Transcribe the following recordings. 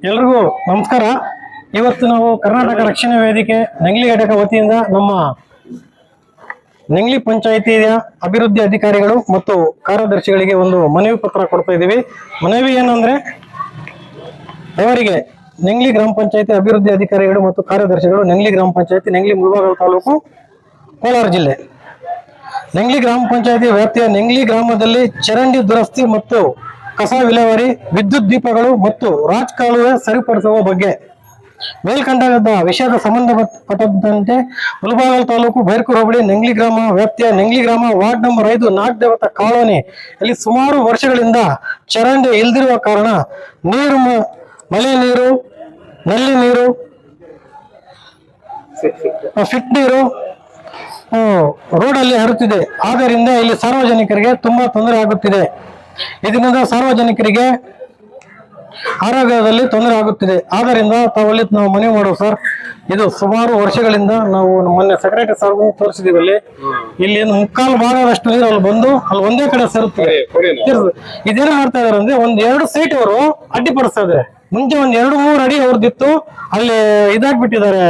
ಎಲ್ರಿಗೂ ನಮಸ್ಕಾರ. ಇವತ್ತು ನಾವು ಕರ್ನಾಟಕ ರಕ್ಷಣಾ ವೇದಿಕೆ ನೆಂಗ್ಲಿ ಘಟಕ ವತಿಯಿಂದ ನಮ್ಮ ನೆಂಗ್ಲಿ ಪಂಚಾಯಿತಿಯ ಅಭಿವೃದ್ಧಿ ಅಧಿಕಾರಿಗಳು ಮತ್ತು ಕಾರ್ಯದರ್ಶಿಗಳಿಗೆ ಒಂದು ಮನವಿ ಪತ್ರ ಕೊಡ್ತಾ ಇದ್ದೀವಿ. ಮನವಿ ಏನಂದ್ರೆ, ಅವರಿಗೆ ನೆಂಗ್ಲಿ ಗ್ರಾಮ ಪಂಚಾಯಿತಿ ಅಭಿವೃದ್ಧಿ ಅಧಿಕಾರಿಗಳು ಮತ್ತು ಕಾರ್ಯದರ್ಶಿಗಳು, ನೆಂಗ್ಲಿ ಗ್ರಾಮ ಪಂಚಾಯಿತಿ, ನೆಂಗ್ಲಿ ಮುಳಬಾಗಿಲು ತಾಲೂಕು, ಕೋಲಾರ ಜಿಲ್ಲೆ. ನೆಂಗ್ಲಿ ಗ್ರಾಮ ಪಂಚಾಯಿತಿ ವ್ಯಾಪ್ತಿಯ ನೆಂಗ್ಲಿ ಗ್ರಾಮದಲ್ಲಿ ಚರಂಡಿ ದುರಸ್ತಿ ಮತ್ತು ಕಸ ವಿಲೇವಾರಿ, ವಿದ್ಯುತ್ ದೀಪಗಳು ಮತ್ತು ರಾಜಕಾಲುವೆ ಸರಿಪಡಿಸುವ ಬಗ್ಗೆ ಮೇಲ್ಕಂಡ ವಿಷಯದ ಸಂಬಂಧಪಟ್ಟಂತೆ ಮುಳಬಾಗಿಲು ತಾಲೂಕು ಬೈರ್ಕೂರು ಹೋಬಳಿ ನೆಂಗ್ಲಿ ಗ್ರಾಮ ವ್ಯಾಪ್ತಿಯ ನೆಂಗ್ಲಿ ಗ್ರಾಮ ವಾರ್ಡ್ ನಂಬರ್ 5 ನಾಗದೇವತ ಕಾಲೋನಿ ಅಲ್ಲಿ ಸುಮಾರು ವರ್ಷಗಳಿಂದ ಚರಂಡಿ ಇಲ್ದಿರುವ ಕಾರಣ ನೀರು, ಮಳೆ ನೀರು, ನಲ್ಲಿ ನೀರು, ಫಿಟ್ ನೀರು ರೋಡಲ್ಲಿ ಹರಿಯುತ್ತಿದೆ. ಆದ್ದರಿಂದ ಇಲ್ಲಿ ಸಾರ್ವಜನಿಕರಿಗೆ ತುಂಬಾ ತೊಂದರೆ ಆಗುತ್ತಿದೆ. ಇದರಿಂದ ಸಾರ್ವಜನಿಕರಿಗೆ ಆರೋಗ್ಯದಲ್ಲಿ ತೊಂದರೆ ಆಗುತ್ತಿದೆ. ಆದ್ದರಿಂದ ತಾವಲ್ಲಿ ನಾವು ಮನವಿ ಮಾಡೋದು ಸರ್, ಇದು ಸುಮಾರು ವರ್ಷಗಳಿಂದ ನಾವು ಮೊನ್ನೆ ಸೆಕ್ರೆಟರಿ ಸರ್ ತೋರಿಸಿದೀವಿ. ಇಲ್ಲಿ ಮುಕ್ಕಾಲು ಭಾಗದಷ್ಟು ನೀರು ಅಲ್ಲಿ ಬಂದು ಅಲ್ಲಿ ಒಂದೇ ಕಡೆ ಸೇರುತ್ತದೆ. ಇದೇನು ಮಾಡ್ತಾ ಇದಾರೆ ಅಂದ್ರೆ, ಒಂದ್ 2 ಸೈಟ್ ಅವರು ಅಡ್ಡಿಪಡಿಸ್ತಾ ಇದಾರೆ. ಮುಂಚೆ ಒಂದ್ 2-3 ಅಡಿ ಅವ್ರದ್ದಿತ್ತು, ಅಲ್ಲಿ ಇದಾಗ್ಬಿಟ್ಟಿದ್ದಾರೆ,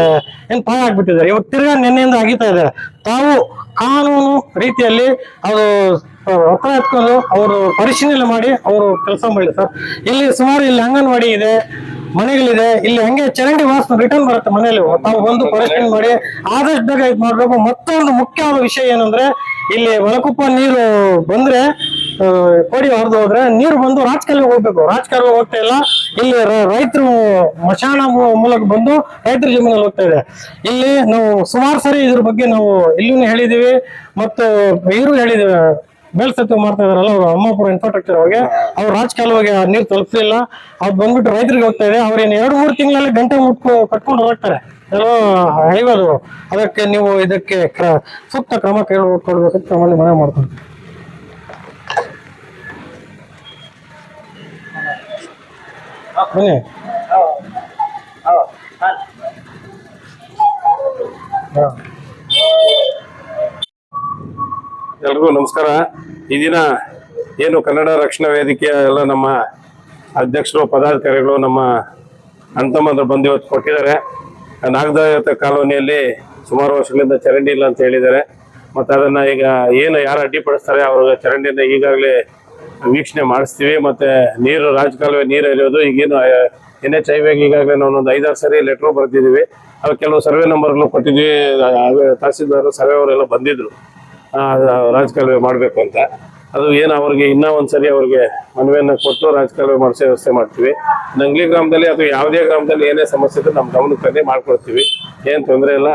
ಏನ್ ಪಾಯ ಆಗ್ಬಿಟ್ಟಿದ್ದಾರೆ. ಇವತ್ತು ತಿರ್ಗಾ ನೆನ್ನೆಯಿಂದ ಅಗಿತಾ ಇದ್ದಾರೆ. ತಾವು ಕಾನೂನು ರೀತಿಯಲ್ಲಿ ಅದು ಹೊತ್ತ ಎತ್ಕೊಂಡು ಅವರು ಪರಿಶೀಲನೆ ಮಾಡಿ ಅವರು ಕೆಲಸ ಮಾಡಿ ಸರ್. ಇಲ್ಲಿ ಸುಮಾರು ಇಲ್ಲಿ ಅಂಗನವಾಡಿ ಇದೆ, ಮನೆಗಳಿದೆ. ಇಲ್ಲಿ ಹಂಗೆ ಚರಂಡಿ ವಾಸನೆ ರಿಟರ್ನ್ ಬರುತ್ತೆ ಮನೆಯಲ್ಲಿ. ತಾವು ಬಂದು ಪರಿಶೀಲನೆ ಮಾಡಿ ಆದಷ್ಟು ಬೇಗ ಇದು ಮಾಡ್ಬೇಕು. ಮತ್ತೊಂದು ಮುಖ್ಯವಾದ ವಿಷಯ ಏನಂದ್ರೆ, ಇಲ್ಲಿ ಮಲಕುಪ್ಪ ನೀರು ಬಂದ್ರೆ ಕೋಡಿ ಹೊರದು ಹೋದ್ರೆ ನೀರು ಬಂದು ರಾಜಕಾಲುವೆ ಹೋಗ್ಬೇಕು. ರಾಜಕಾಲುವೆ ಹೋಗ್ತಾ ಇಲ್ಲ. ಇಲ್ಲಿ ರೈತರು ಮಶಾನ ಮೂಲಕ ಬಂದು ರೈತರ ಜಮೀನಲ್ಲಿ ಹೋಗ್ತಾ ಇದೆ. ಇಲ್ಲಿ ನಾವು ಸುಮಾರು ಸರಿ ಇದ್ರ ಬಗ್ಗೆ ನಾವು ಇಲ್ಲೂ ಹೇಳಿದೀವಿ ಮತ್ತು ಇವರು ಹೇಳಿದೀವಿ. ಮೇಲ್ಸೇತುವೆ ಮಾಡ್ತಾ ಇದಾರಲ್ಲ ಅವರು ಅಮ್ಮಾಪುರ ಇನ್ಫ್ರಾಸ್ಟ್ರಕ್ಚರ್ ಅವ್ರಿಗೆ, ಅವ್ರು ರಾಜಕಾಲುವೆಗೆ ನೀರು ತಲುಪಿಸಿಲ್ಲ. ಅದು ಬಂದ್ಬಿಟ್ಟು ರೈತರಿಗೆ ಹೋಗ್ತಾ ಇದೆ. ಅವ್ರೇನು 2-3 ತಿಂಗಳಲ್ಲಿ ಗಂಟೆ ಕಟ್ಕೊಂಡು ಹೋಗ್ತಾರೆ ಎಲ್ಲೋ ಹೈವದು. ಅದಕ್ಕೆ ನೀವು ಇದಕ್ಕೆ ಸೂಕ್ತ ಕ್ರಮ ಕೊಡ್ಬೇಕಂತ ನಮ್ಮಲ್ಲಿ ಮನವಿ ಮಾಡ್ತಾರೆ. ಬನ್ನಿ. ಎಲ್ರಿಗೂ ನಮಸ್ಕಾರ. ಈ ದಿನ ಏನು ಕನ್ನಡ ರಕ್ಷಣಾ ವೇದಿಕೆಯ ಎಲ್ಲ ನಮ್ಮ ಅಧ್ಯಕ್ಷರು, ಪದಾಧಿಕಾರಿಗಳು ನಮ್ಮ ಅಣ್ತಮ್ಮಂದ್ರು ಬಂದು ಇವತ್ತು ಕೊಟ್ಟಿದ್ದಾರೆ. ನಾಗದೇವತೆ ಕಾಲೋನಿಯಲ್ಲಿ ಸುಮಾರು ವರ್ಷಗಳಿಂದ ಚರಂಡಿ ಇಲ್ಲ ಅಂತ ಹೇಳಿದ್ದಾರೆ. ಮತ್ತು ಅದನ್ನು ಈಗ ಏನು ಯಾರು ಅಡ್ಡಿಪಡಿಸ್ತಾರೆ ಅವ್ರಿಗೆ ಚರಂಡಿಯಿಂದ ಈಗಾಗಲೇ ವೀಕ್ಷಣೆ ಮಾಡಿಸ್ತೀವಿ. ಮತ್ತು ನೀರು ರಾಜಕಾಲುವೆ ನೀರು ಹರಿಯೋದು ಈಗೇನು NH ಈಗಾಗಲೇ ನಾವೊಂದು 5-6 ಸರಿ ಲೆಟ್ರು ಬರ್ತಿದ್ದೀವಿ. ಅದು ಕೆಲವು ಸರ್ವೆ ನಂಬರ್ಗಳು ಕೊಟ್ಟಿದ್ವಿ. ತಹಸೀಲ್ದಾರ್ ಸರ್ವೆ ಅವರೆಲ್ಲ ಬಂದಿದ್ರು ರಾಜಕಾಲುವೆ ಮಾಡಬೇಕು ಅಂತ. ಅದು ಏನು ಅವ್ರಿಗೆ ಇನ್ನೂ ಒಂದ್ಸರಿ ಅವ್ರಿಗೆ ಮನವಿಯನ್ನು ಕೊಟ್ಟು ರಾಜಕಾಲುವೆ ಮಾಡಿಸೋ ವ್ಯವಸ್ಥೆ ಮಾಡ್ತೀವಿ. ನೆಂಗ್ಲಿ ಗ್ರಾಮದಲ್ಲಿ ಅಥವಾ ಯಾವುದೇ ಗ್ರಾಮದಲ್ಲಿ ಏನೇ ಸಮಸ್ಯೆ ಇದ್ದರೆ ನಮ್ಮ ಗಮನಕ್ಕೆ ತಂದು ಮಾಡ್ಕೊಡ್ತೀವಿ. ಏನು ತೊಂದರೆ ಇಲ್ಲ.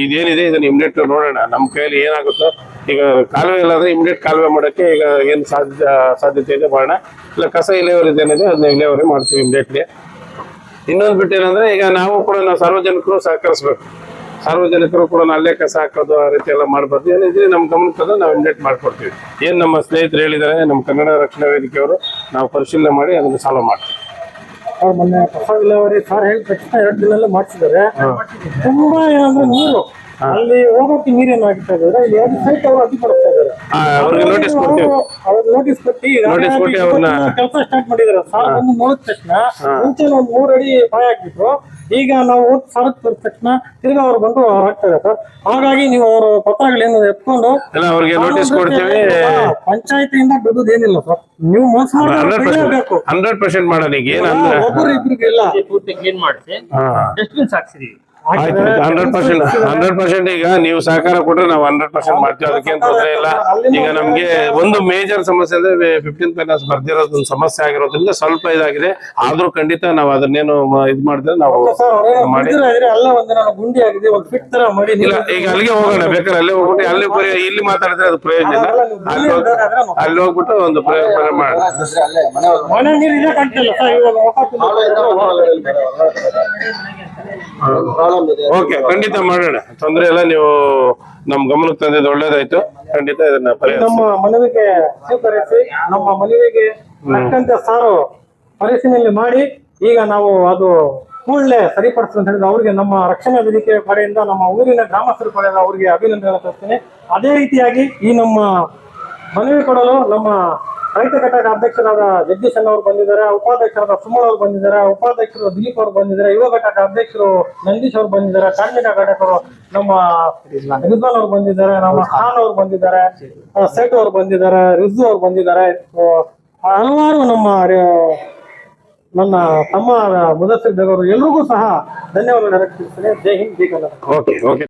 ಇದೇನಿದೆ ಇದನ್ನು ಇಮಿಡಿಯೇಟ್ ನೋಡೋಣ. ನಮ್ಮ ಕೈಯಲ್ಲಿ ಏನಾಗುತ್ತೋ, ಈಗ ಕಾಲುವೆ ಇಲ್ಲಾಂದ್ರೆ ಇಮಿಡಿಯೇಟ್ ಕಾಲುವೆ ಮಾಡೋಕ್ಕೆ ಈಗ ಏನು ಸಾಧ್ಯತೆ ಇದೆ ಮಾಡೋಣ. ಇಲ್ಲ ಕಸ ಇಲೆವರಿ ಏನಿದೆ ಅದನ್ನ ಇಲೆವರಿ ಮಾಡ್ತೀವಿ ಇಮಿಡಿಯೇಟ್ಲಿ. ಇನ್ನೊಂದು ಬಿಟ್ಟು ಏನಂದರೆ, ಈಗ ನಾವು ಸಾರ್ವಜನಿಕರು ಸಹಕರಿಸ್ಬೇಕು. ಸಾರ್ವಜನಿಕರು ಕೂಡ ಅಲ್ಲೇ ಕಸ ಹಾಕೋದು ಆ ರೀತಿ ಎಲ್ಲ ಮಾಡಬಾರ್ದು. ಏನಿದ್ರೆ ನಮ್ಮ ಗಮನಕ್ಕೆ ನಾವು ಇಮಿಡಿಯೇಟ್ ಮಾಡ್ಕೊಡ್ತೀವಿ. ಏನು ನಮ್ಮ ಸ್ನೇಹಿತರು ಹೇಳಿದ್ದಾರೆ, ನಮ್ಮ ಕನ್ನಡ ರಕ್ಷಣಾ ವೇದಿಕೆಯವರು, ನಾವು ಪರಿಶೀಲನೆ ಮಾಡಿ ಅದನ್ನು ಸಾಲ್ವ್ ಮಾಡ್ತೀವಿ. ಅವ್ರು ಮೊನ್ನೆ ಕಸ ವಿಲೇವಾರಿ ಸರ್ ಹೇಳಿದ ತಕ್ಷಣ 2 ದಿನಲ್ಲೇ ಮಾಡಿಸಿದ್ದಾರೆ. ತುಂಬಾ ಏನಂದ್ರೆ ನೀರು ಅಲ್ಲಿ ಹೋಗೋಕೆ ನೀರೇನು ಆಗ್ತಾ ಇದ್ದಾರೆ. ಇಲ್ಲಿ 2 ಸೈಟ್ ಅವರು ಅಡ್ಡಿಪಡಿಸ್ತಾ ಇದ್ದಾರೆ. ಅವ್ರಿಗೆ ನೋಟಿಸ್ ಕೊಡ್ತೀವಿ. ಅವ್ರಿಗೆ ನೋಟಿಸ್ ಕೊಟ್ಟು ಅವ್ರನ್ನ ಕೆಲಸ ಸ್ಟಾರ್ಟ್ ಮಾಡಿದ್ದಾರೆ. ಸರ್ ಬಂದು ನೋಡಿದ ತಕ್ಷಣ ಮುಂಚೆ ಒಂದು 3 ಅಡಿ ಪಾಯ ಹಾಕ್ಬಿಟ್ರು. ಈಗ ನಾವು ಸರಕ್ ತೋರಿದ ತಕ್ಷಣ ತಿರ್ಗಾ ಅವ್ರು ಬಂದು ಹಾಕ್ತಾರೆ ಸರ್. ಹಾಗಾಗಿ ನೀವು ಅವ್ರ ಪತ್ರಗಳೇನು ಎತ್ಕೊಂಡು ಅವ್ರಿಗೆ ನೋಟಿಸ್ ಕೊಡ್ತೀವಿ. ಪಂಚಾಯತಿಯಿಂದ ಬಿಡುದು ಏನಿಲ್ಲ ಸರ್. ನೀವು ಮೋಸ ಮಾಡಬೇಕು. 100% ಮಾಡೋಣ. ಈಗ ಏನಂದ್ರೆ ಒಬ್ಬರು ಇಬ್ರಿಗೆ ಇಲ್ಲ, ಪೂರ್ತಿ ಕ್ಲೀನ್ ಮಾಡಿಸಿ ಡಸ್ಟ್ಬಿನ್ ಹಾಕ್ಸಿದೀವಿ. 100% ಈಗ ನೀವು ಸಹಕಾರ ಕೊಟ್ರೆ ನಾವು 100% ಮಾಡ್ತೀವಿ. ಅದಕ್ಕೇನು ತೊಂದರೆ ಇಲ್ಲ. ಈಗ ನಮ್ಗೆ ಒಂದು ಮೇಜರ್ ಸಮಸ್ಯೆ ಅಂದ್ರೆ 15th ಫೈನಾನ್ಸ್ ಬರ್ದಿರೋದು ಒಂದು ಸಮಸ್ಯೆ ಆಗಿರೋದ್ರಿಂದ ಸ್ವಲ್ಪ ಇದಾಗಿದೆ. ಆದ್ರೂ ಖಂಡಿತ ನಾವು ಅದನ್ನೇನು ಇದು ಮಾಡಿದ್ರೆ ನಾವು ಮಾಡಿ ಇಲ್ಲ. ಈಗ ಅಲ್ಲಿಗೆ ಹೋಗೋಣ, ಬೇಕಾದ್ರೆ ಅಲ್ಲೇ ಹೋಗ್ಬಿಟ್ಟು ಅಲ್ಲಿ ಇಲ್ಲಿ ಮಾತಾಡಿದ್ರೆ ಅದು ಪ್ರಯೋಜನ ಇಲ್ಲ. ಅಲ್ಲಿ ಹೋಗ್ಬಿಟ್ಟು ಒಂದು ಪ್ರಯೋಜನ ಮಾಡೋಣ. ಓಕೆ, ಖಂಡಿತ ಮಾಡೋಣ. ತೊಂದರೆ ಇಲ್ಲ. ನೀವು ನಮ್ ಗಮನಕ್ಕೆ ತಂದಿದ್ದು ಒಳ್ಳೇದಾಯ್ತು. ಖಂಡಿತ ಇದನ್ನ ನಮ್ಮ ಮನವಿಗೆ ಸ್ವೀಕರಿಸಿ ನಮ್ಮ ಮನವಿಗೆ ತಕ್ಕಂತೆ ಸಾರು ಪರಿಶೀಲನೆ ಮಾಡಿ ಈಗ ನಾವು ಅದು ಕೂಡಲೇ ಸರಿಪಡಿಸಿ ಅಂತ ಹೇಳಿದ್ರೆ ಅವ್ರಿಗೆ ನಮ್ಮ ರಕ್ಷಣಾ ವೇದಿಕೆ ಕಡೆಯಿಂದ ನಮ್ಮ ಊರಿನ ಗ್ರಾಮಸ್ಥರ ಕಡೆಯಿಂದ ಅವ್ರಿಗೆ ಅಭಿನಂದನೆ ತಿಳಿಸ್ತೀನಿ. ಅದೇ ರೀತಿಯಾಗಿ ಈ ನಮ್ಮ ಮನವಿ ಕೊಡಲು ನಮ್ಮ ರೈತ ಘಟಕ ಅಧ್ಯಕ್ಷರಾದ ಜಗದೀಶ್ ಅಣ್ಣ ಅವರು ಬಂದಿದ್ದಾರೆ, ಉಪಾಧ್ಯಕ್ಷರಾದ ಸುಮನ್ ಅವರು ಬಂದಿದ್ದಾರೆ, ಉಪಾಧ್ಯಕ್ಷರು ದಿಲೀಪ್ ಅವರು ಬಂದಿದ್ದಾರೆ, ಯುವ ಘಟಕ ಅಧ್ಯಕ್ಷರು ನಂದೀಶ್ ಅವರು ಬಂದಿದ್ದಾರೆ, ಕಾರ್ಮಿಕ ಘಟಕರು ನಮ್ಮ ರಿಜ್ವಾನ್ ಅವರು ಬಂದಿದ್ದಾರೆ, ನಮ್ಮ ಖಾನ್ ಅವರು ಬಂದಿದ್ದಾರೆ, ಸೇಠ್ ಅವರು ಬಂದಿದ್ದಾರೆ, ರಿಜ್ವು ಅವರು ಬಂದಿದ್ದಾರೆ. ಹಲವಾರು ನನ್ನ ತಮ್ಮ ಮುದಸ್ಸಿರ್ ಬೇಗ್ ಅವರು ಎಲ್ರಿಗೂ ಸಹ ಧನ್ಯವಾದಗಳು ಅರ್ಪಿಸ್ತೇನೆ. ಜೈ ಹಿಂದ್, ಜೈ ಕನ್ನಡ. Okay okay.